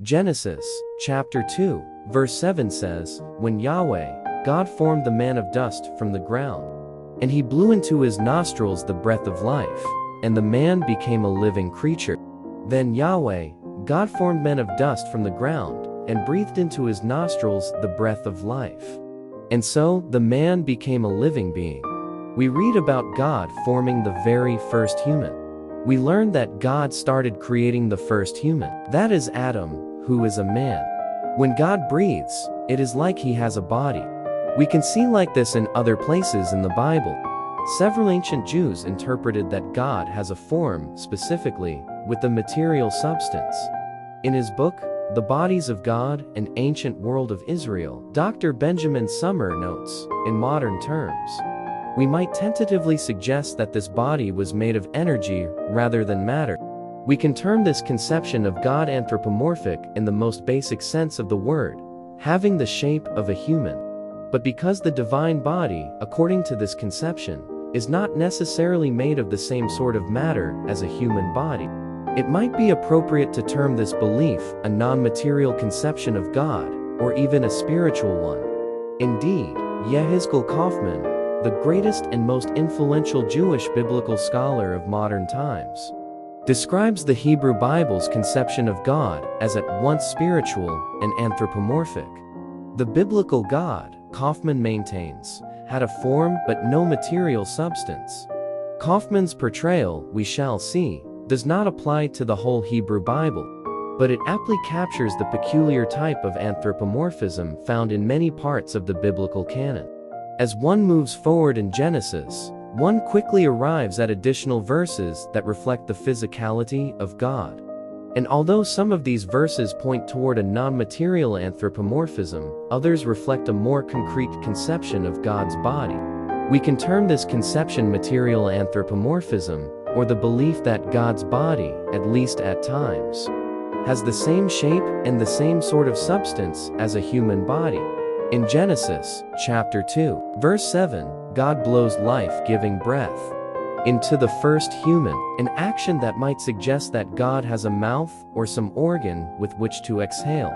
Genesis, chapter 2, verse 7 says, "When Yahweh, God formed the man of dust from the ground, and he blew into his nostrils the breath of life, and the man became a living creature. Then Yahweh, God formed man of dust from the ground, and breathed into his nostrils the breath of life. And so the man became a living being." We read about God forming the very first human. We learn that God started creating the first human, that is Adam, who is a man. When God breathes, it is like he has a body. We can see like this in other places in the Bible. Several ancient Jews interpreted that God has a form, specifically, with the material substance. In his book, The Bodies of God, An Ancient World of Israel, Dr. Benjamin Summer notes, in modern terms, we might tentatively suggest that this body was made of energy rather than matter. We can term this conception of God anthropomorphic in the most basic sense of the word, having the shape of a human. But because the divine body, according to this conception, is not necessarily made of the same sort of matter as a human body, it might be appropriate to term this belief a non-material conception of God, or even a spiritual one. Indeed, Yehezkel Kaufman, the greatest and most influential Jewish biblical scholar of modern times, describes the Hebrew Bible's conception of God as at once spiritual and anthropomorphic. The biblical God, Kaufman maintains, had a form but no material substance. Kaufman's portrayal, we shall see, does not apply to the whole Hebrew Bible, but it aptly captures the peculiar type of anthropomorphism found in many parts of the biblical canon. As one moves forward in Genesis, one quickly arrives at additional verses that reflect the physicality of God. And although some of these verses point toward a non-material anthropomorphism, others reflect a more concrete conception of God's body. We can term this conception material anthropomorphism, or the belief that God's body, at least at times, has the same shape and the same sort of substance as a human body. In Genesis, chapter 2, verse 7, God blows life-giving breath into the first human, an action that might suggest that God has a mouth or some organ with which to exhale.